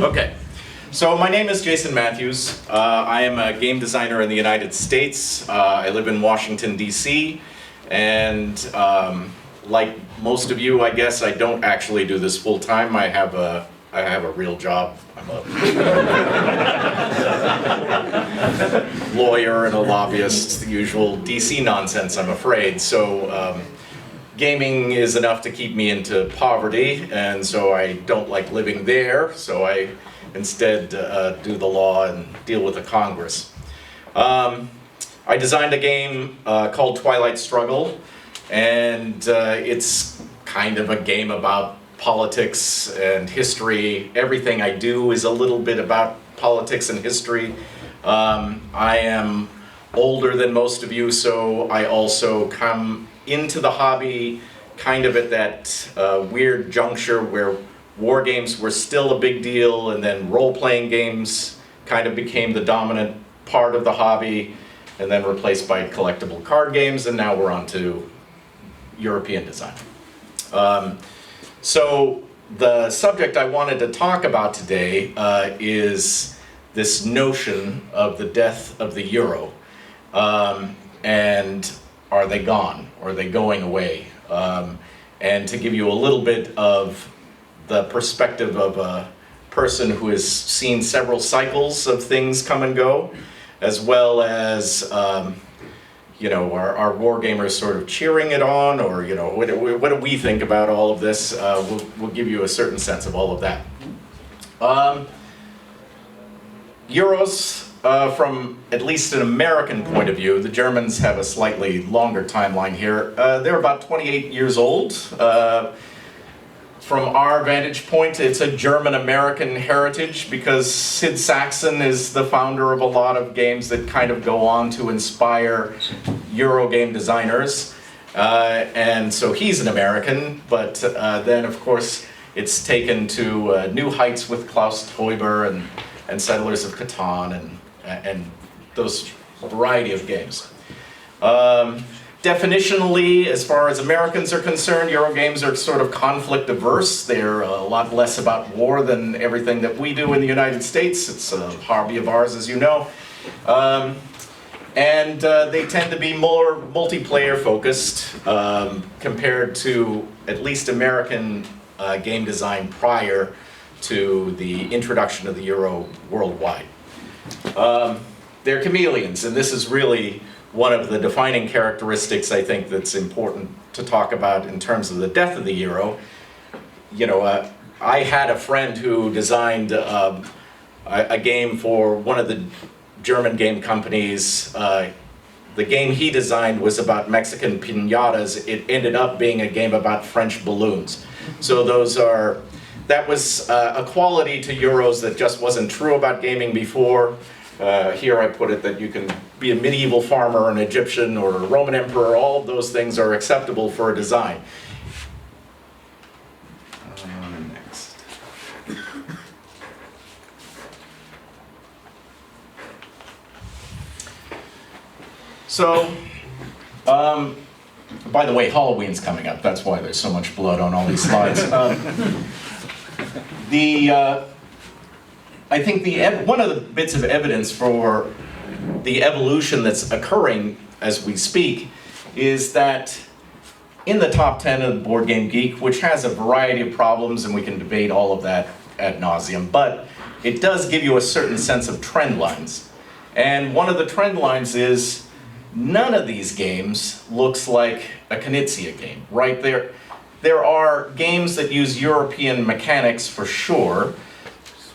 Okay, so my name is Jason Matthews. I am a game designer in the United States. I live in Washington, D.C., and like most of you, I guess, I don't actually do this full time. I have a real job. I'm a lawyer and a lobbyist, the usual DC nonsense, I'm afraid. So gaming is enough to keep me into poverty, and so I don't like living there, so I instead do the law and deal with the Congress. I designed a game called Twilight Struggle, and it's kind of a game about politics and history. Everything I do is a little bit about politics and history. I am older than most of you, so I also come into the hobby kind of at that weird juncture where war games were still a big deal, and then role-playing games kind of became the dominant part of the hobby, and then replaced by collectible card games, and now we're on to European design. So the subject I wanted to talk about today is this notion of the death of the euro. And are they gone? Or are they going away? And to give you a little bit of the perspective of a person who has seen several cycles of things come and go, as well as are war gamers sort of cheering it on, or what do we think about all of this? We'll give you a certain sense of all of that. Euros, from at least an American point of view, the Germans have a slightly longer timeline here. They're about 28 years old. From our vantage point, it's a German-American heritage because Sid Sackson is the founder of a lot of games that kind of go on to inspire Euro game designers. And so he's an American, but then of course it's taken to new heights with Klaus Teuber and Settlers of Catan and those variety of games. Definitionally, as far as Americans are concerned, Euro games are sort of conflict averse. They're a lot less about war than everything that we do in the United States. It's a hobby of ours, as you know. And they tend to be more multiplayer focused compared to at least American game design prior to the introduction of the Euro worldwide. They're chameleons, and this is really one of the defining characteristics I think that's important to talk about in terms of the death of the Euro. I had a friend who designed a game for one of the German game companies. The game he designed was about Mexican piñatas. It ended up being a game about French balloons. So that was a quality to Euros that just wasn't true about gaming before. Here I put it that you can be a medieval farmer, an Egyptian, or a Roman emperor. All of those things are acceptable for a design. Next. So, by the way, Halloween's coming up. That's why there's so much blood on all these slides. I think one of the bits of evidence for the evolution that's occurring as we speak is that in the top 10 of Board Game Geek, which has a variety of problems, and we can debate all of that ad nauseum, but it does give you a certain sense of trend lines. And one of the trend lines is none of these games looks like a Knizia game, right? There are games that use European mechanics for sure,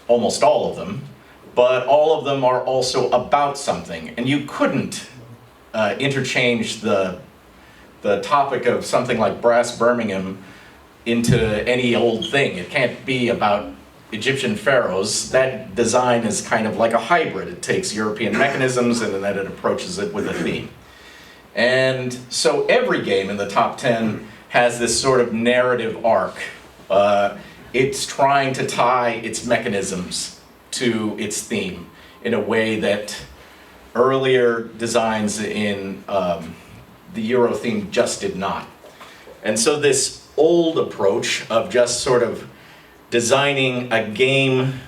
almost all of them, but all of them are also about something. And you couldn't interchange the topic of something like Brass Birmingham into any old thing. It can't be about Egyptian pharaohs. That design is kind of like a hybrid. It takes European mechanisms and then it approaches it with a theme. And so every game in the top 10 has this sort of narrative arc. It's trying to tie its mechanisms to its theme in a way that earlier designs in the Euro theme just did not. And so this old approach of just sort of designing a game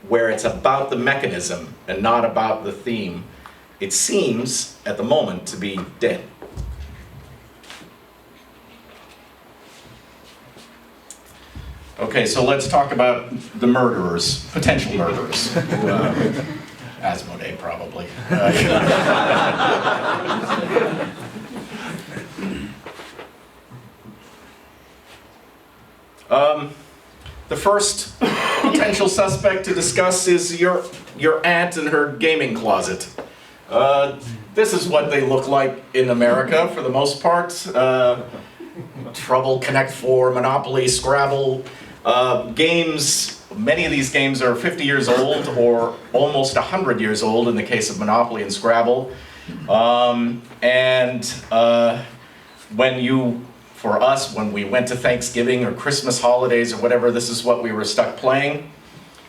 where it's about the mechanism and not about the theme, it seems at the moment to be dead. Okay, so let's talk about the murderers, potential murderers. Asmodee, probably. The first potential suspect to discuss is your aunt and her gaming closet. This is what they look like in America for the most part. Trouble, Connect 4, Monopoly, Scrabble. Games, many of these games are 50 years old or almost 100 years old in the case of Monopoly and Scrabble. For us, when we went to Thanksgiving or Christmas holidays or whatever, this is what we were stuck playing.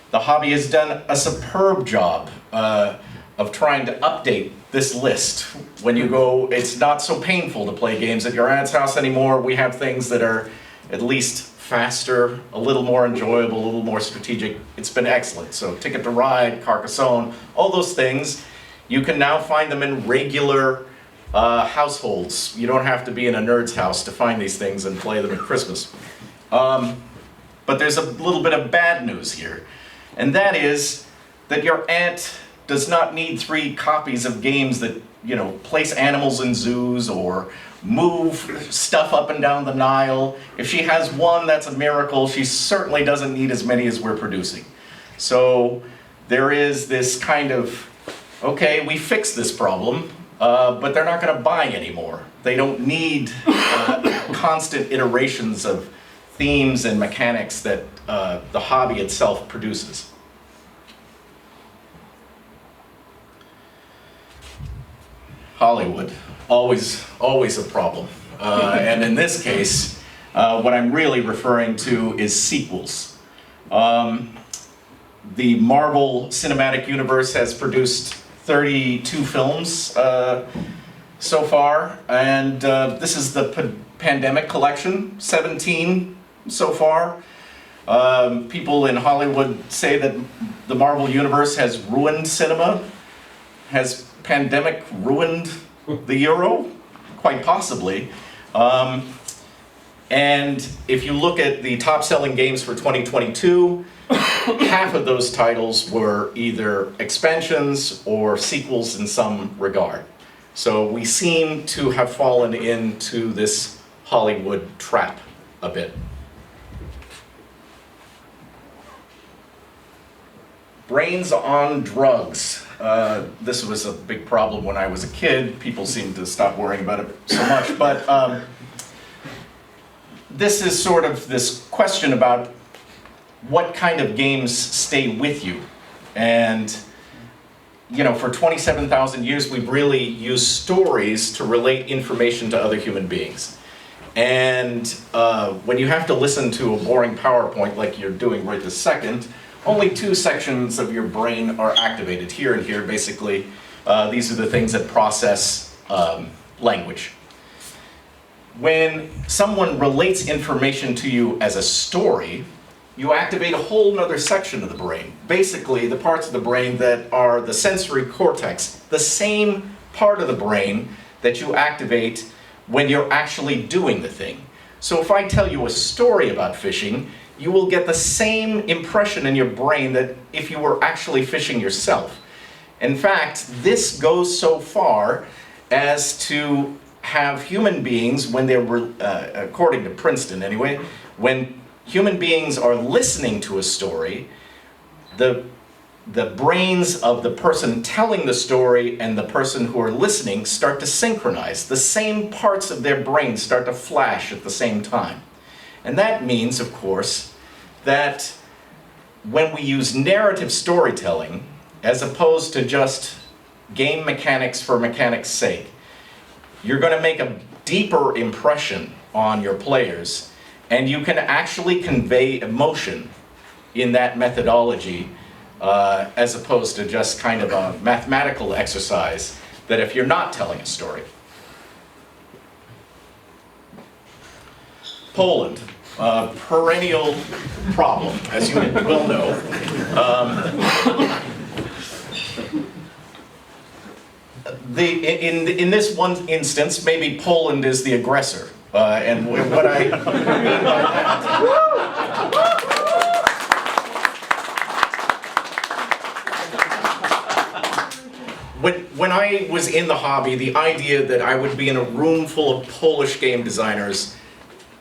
The hobby has done a superb job of trying to update this list. When you go, it's not so painful to play games at your aunt's house anymore. We have things that are at least faster, a little more enjoyable, a little more strategic. It's been excellent. So Ticket to Ride, Carcassonne, all those things, you can now find them in regular households. You don't have to be in a nerd's house to find these things and play them at Christmas. But there's a little bit of bad news here, and that is that your aunt does not need 3 copies of games that, place animals in zoos or move stuff up and down the Nile. If she has one, that's a miracle. She certainly doesn't need as many as we're producing. So there is this kind of, okay, we fixed this problem, but they're not going to buy anymore. They don't need constant iterations of themes and mechanics that the hobby itself produces. Hollywood, always a problem. And in this case, what I'm really referring to is sequels. The Marvel Cinematic Universe has produced 32 films so far, and this is the Pandemic Collection, 17 so far. People in Hollywood say that the Marvel Universe has ruined cinema. Has Pandemic ruined the Euro? Quite possibly. And if you look at the top-selling games for 2022, half of those titles were either expansions or sequels in some regard. So we seem to have fallen into this Hollywood trap a bit. Brains on drugs. This was a big problem when I was a kid. People seem to stop worrying about it so much. But this is sort of this question about what kind of games stay with you. And, for 27,000 years, we've really used stories to relate information to other human beings. And when you have to listen to a boring PowerPoint like you're doing right this second, only 2 sections of your brain are activated, here and here, basically. These are the things that process language. When someone relates information to you as a story, you activate a whole nother section of the brain. Basically, the parts of the brain that are the sensory cortex, the same part of the brain that you activate when you're actually doing the thing. So if I tell you a story about fishing, you will get the same impression in your brain that if you were actually fishing yourself. In fact, this goes so far as to have human beings, when they were, according to Princeton anyway, when human beings are listening to a story, the brains of the person telling the story and the person who are listening start to synchronize. The same parts of their brain start to flash at the same time. And that means, of course, that when we use narrative storytelling, as opposed to just game mechanics for mechanics' sake, you're going to make a deeper impression on your players, and you can actually convey emotion in that methodology, as opposed to just kind of a mathematical exercise that if you're not telling a story. Poland. perennial problem, as you well know. In this one instance, maybe Poland is the aggressor. And what I mean by that... When I was in the hobby, the idea that I would be in a room full of Polish game designers,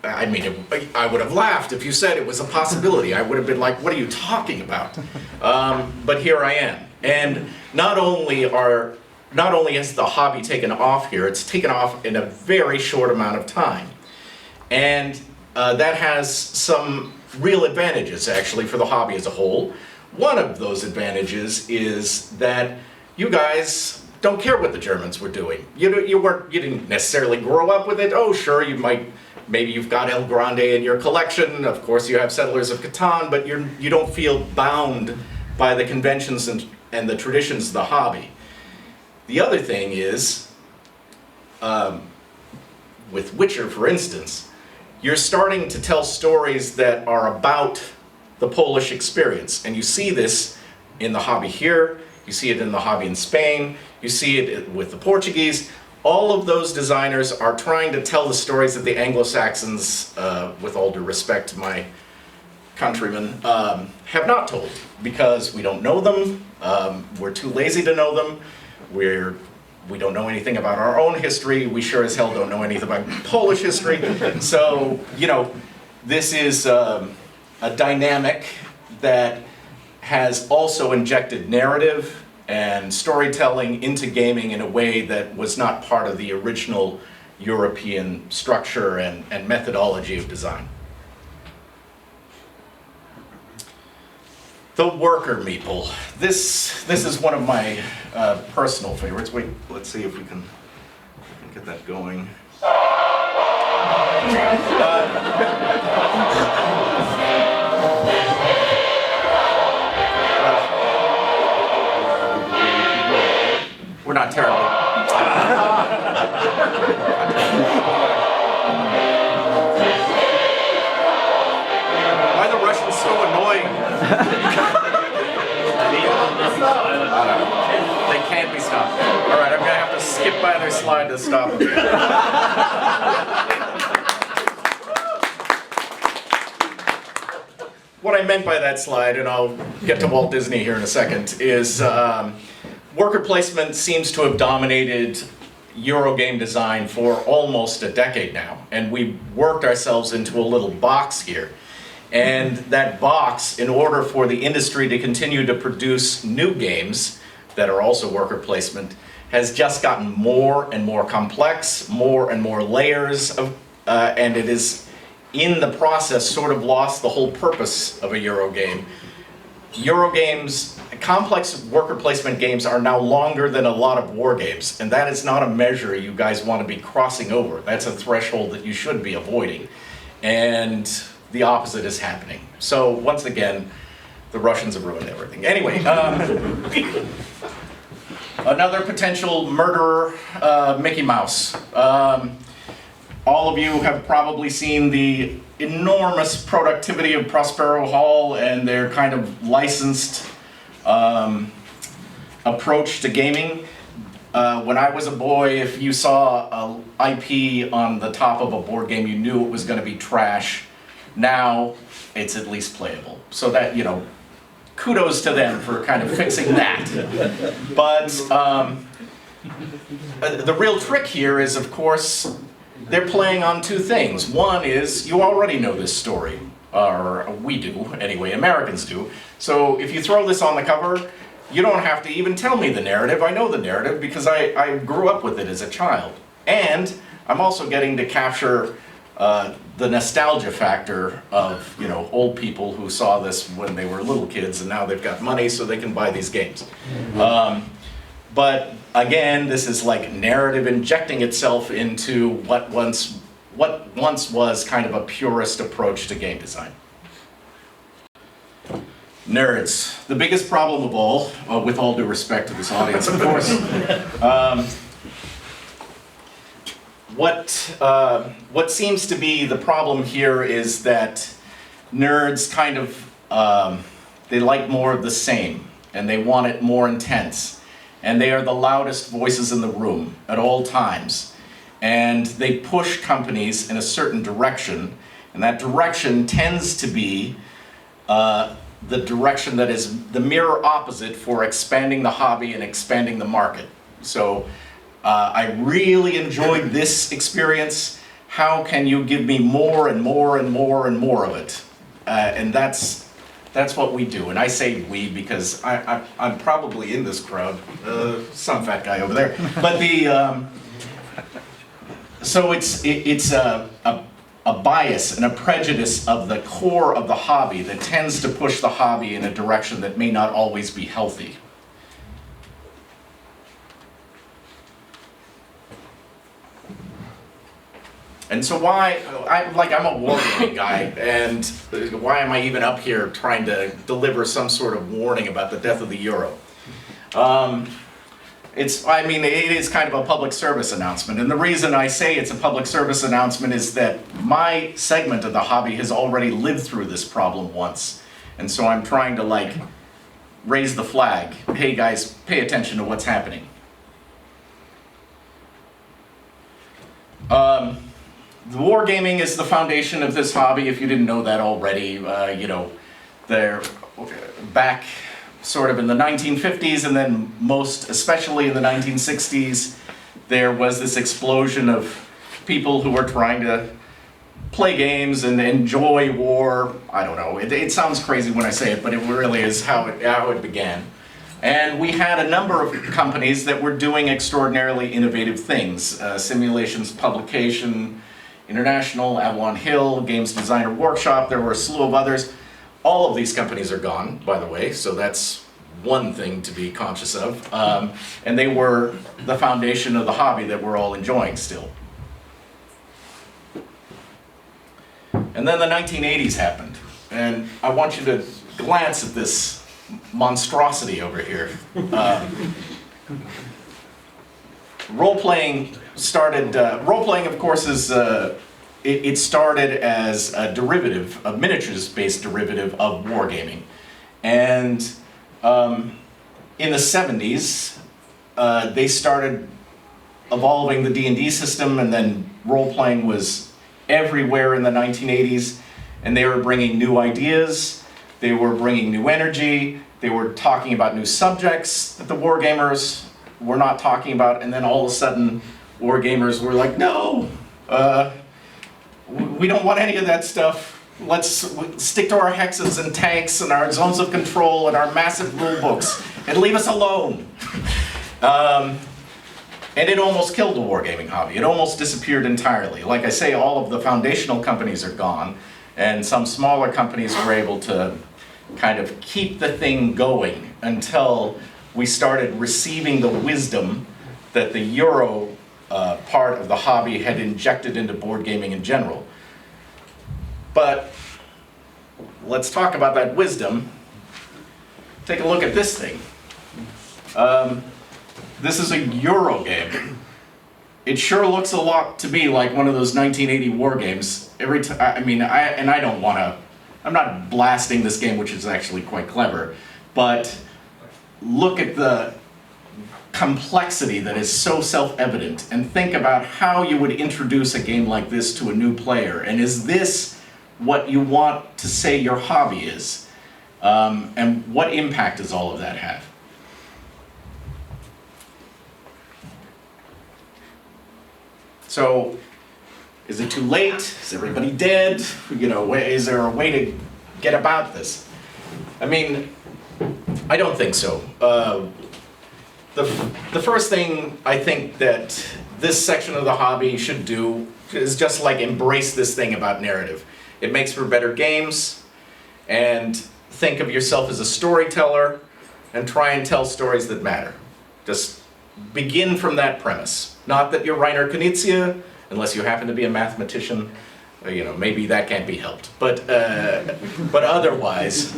I mean, I would have laughed if you said it was a possibility. I would have been like, what are you talking about? But here I am. And not only has the hobby taken off here, it's taken off in a very short amount of time. And that has some real advantages, actually, for the hobby as a whole. One of those advantages is that you guys don't care what the Germans were doing. You didn't necessarily grow up with it. Oh, sure, maybe you've got El Grande in your collection. Of course, you have Settlers of Catan, but you don't feel bound by the conventions and the traditions of the hobby. The other thing is, with Witcher, for instance, you're starting to tell stories that are about the Polish experience, and you see this in the hobby here. You see it in the hobby in Spain, you see it with the Portuguese. All of those designers are trying to tell the stories that the Anglo-Saxons, with all due respect to my countrymen, have not told, because we don't know them, we're too lazy to know them, we don't know anything about our own history, we sure as hell don't know anything about Polish history. So, this is a dynamic that has also injected narrative and storytelling into gaming in a way that was not part of the original European structure and methodology of design. The worker meeple. This is one of my personal favorites. Wait, let's see if we can get that going. We're not terrible. Why are the Russians so annoying? They can't be stopped. All right, I'm gonna have to skip by their slide to stop them. What I meant by that slide, and I'll get to Walt Disney here in a second, is worker placement seems to have dominated Eurogame design for almost a decade now, and we worked ourselves into a little box here. And that box, in order for the industry to continue to produce new games that are also worker placement, has just gotten more and more complex, more and more layers of, and it is in the process sort of lost the whole purpose of a Eurogame. Eurogames, complex worker placement games are now longer than a lot of war games, and that is not a measure you guys want to be crossing over. That's a threshold that you should be avoiding. And the opposite is happening. So once again, the Russians have ruined everything. Anyway, another potential murderer, Mickey Mouse. All of you have probably seen the enormous productivity of Prospero Hall and their kind of licensed approach to gaming. When I was a boy, if you saw an IP on the top of a board game, you knew it was going to be trash. Now, it's at least playable. So that, kudos to them for kind of fixing that. But the real trick here is, of course, they're playing on two things. One is, you already know this story, or we do, anyway, Americans do. So if you throw this on the cover, you don't have to even tell me the narrative. I know the narrative because I grew up with it as a child. And I'm also getting to capture the nostalgia factor of, old people who saw this when they were little kids and now they've got money so they can buy these games. But again, this is like narrative injecting itself into what once was kind of a purist approach to game design. Nerds. The biggest problem of all, with all due respect to this audience, of course, what seems to be the problem here is that nerds kind of, they like more of the same, and they want it more intense. And they are the loudest voices in the room at all times. And they push companies in a certain direction, and that direction tends to be the direction that is the mirror opposite for expanding the hobby and expanding the market. So I really enjoyed this experience. How can you give me more and more and more and more of it? And that's what we do. And I say we because I'm probably in this crowd, some fat guy over there. But so it's a bias and a prejudice of the core of the hobby that tends to push the hobby in a direction that may not always be healthy. And so why, I'm a wargaming guy, and why am I even up here trying to deliver some sort of warning about the death of the Euro? It is kind of a public service announcement, and the reason I say it's a public service announcement is that my segment of the hobby has already lived through this problem once, and so I'm trying to raise the flag. Hey guys, pay attention to what's happening. The wargaming is the foundation of this hobby, if you didn't know that already. They're back sort of in the 1950s, and then most especially in the 1960s, there was this explosion of people who were trying to play games and enjoy war. I don't know, it sounds crazy when I say it, but it really is how it began. And we had a number of companies that were doing extraordinarily innovative things. Simulations Publication International, Avalon Hill, Games Designer Workshop, there were a slew of others. All of these companies are gone, by the way, so that's one thing to be conscious of. And they were the foundation of the hobby that we're all enjoying still. And then the 1980s happened, and I want you to glance at this monstrosity over here. Role-playing started, role-playing of course is, it started as a derivative, a miniatures-based derivative of wargaming. And in the 70s, they started evolving the D&D system, and then role-playing was everywhere in the 1980s, and they were bringing new ideas, they were bringing new energy, they were talking about new subjects that the wargamers were not talking about, and then all of a sudden, wargamers were like, no, we don't want any of that stuff. Let's stick to our hexes and tanks and our zones of control and our massive rule books, and leave us alone. And it almost killed the wargaming hobby. It almost disappeared entirely. Like I say, all of the foundational companies are gone, and some smaller companies were able to kind of keep the thing going until we started receiving the wisdom that the Euro part of the hobby had injected into board gaming in general. But let's talk about that wisdom. Take a look at this thing. This is a Euro game. It sure looks a lot to me like one of those 1980 war games. Every time, I don't want to. I'm not blasting this game, which is actually quite clever, but look at the complexity that is so self-evident, and think about how you would introduce a game like this to a new player. And is this what you want to say your hobby is? And what impact does all of that have? So, is it too late? Is everybody dead? Is there a way to get about this? I mean, I don't think so. The first thing I think that this section of the hobby should do is just embrace this thing about narrative. It makes for better games, and think of yourself as a storyteller and try and tell stories that matter. Just begin from that premise. Not that you're Reiner Knizia, unless you happen to be a mathematician, maybe that can't be helped. But otherwise,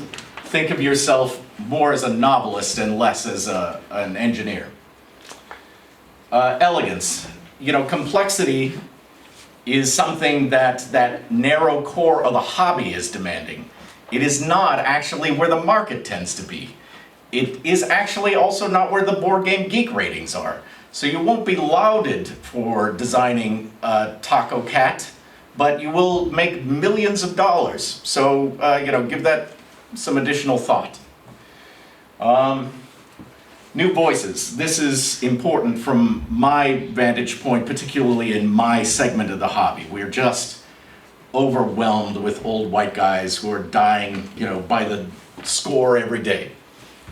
think of yourself more as a novelist and less as an engineer. Elegance. Complexity is something that narrow core of the hobby is demanding. It is not actually where the market tends to be. It is actually also not where the Board Game Geek ratings are. So you won't be lauded for designing Taco Cat, but you will make millions of dollars. So, give that some additional thought. New voices. This is important from my vantage point, particularly in my segment of the hobby. We're just overwhelmed with old white guys who are dying, by the score every day.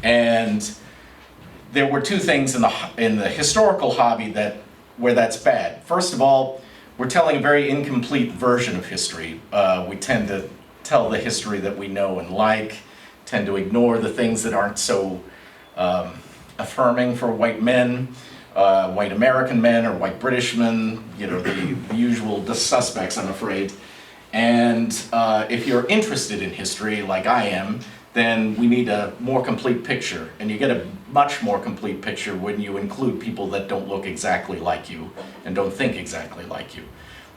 And there were two things in the historical hobby where that's bad. First of all, we're telling a very incomplete version of history. We tend to tell the history that we know and like, tend to ignore the things that aren't so affirming for white men, white American men or white British men, the usual suspects, I'm afraid. And if you're interested in history, like I am, then we need a more complete picture. And you get a much more complete picture when you include people that don't look exactly like you and don't think exactly like you.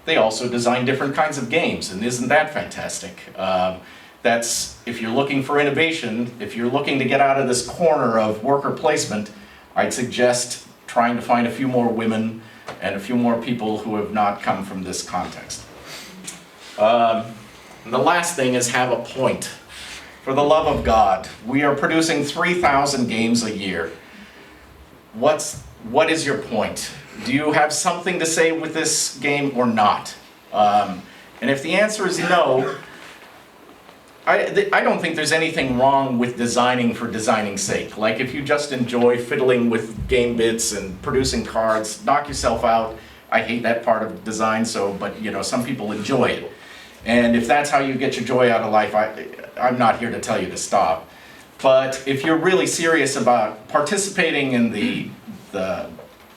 They also design different kinds of games, and isn't that fantastic? If you're looking for innovation, if you're looking to get out of this corner of worker placement, I'd suggest trying to find a few more women and a few more people who have not come from this context. And the last thing is have a point. For the love of God, we are producing 3,000 games a year. What is your point? Do you have something to say with this game or not? And if the answer is no, I don't think there's anything wrong with designing for designing's sake. Like if you just enjoy fiddling with game bits and producing cards, knock yourself out. I hate that part of design, but some people enjoy it. And if that's how you get your joy out of life, I'm not here to tell you to stop. But if you're really serious about participating in the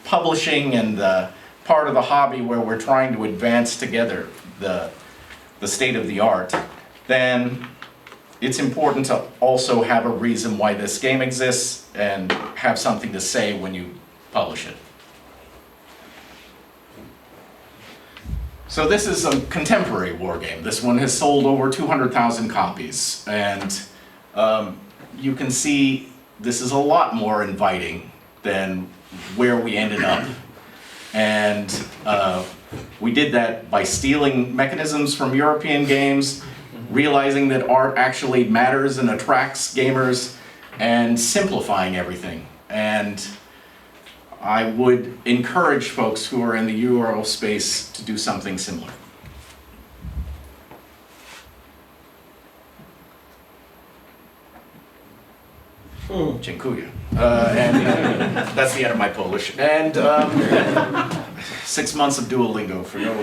publishing and the part of the hobby where we're trying to advance together the state of the art, then it's important to also have a reason why this game exists and have something to say when you publish it. So this is a contemporary war game. This one has sold over 200,000 copies, and you can see this is a lot more inviting than where we ended up. And we did that by stealing mechanisms from European games, realizing that art actually matters and attracts gamers, and simplifying everything. And I would encourage folks who are in the Euro space to do something similar. Dziękuję. And that's the end of my Polish. And 6 months of Duolingo for no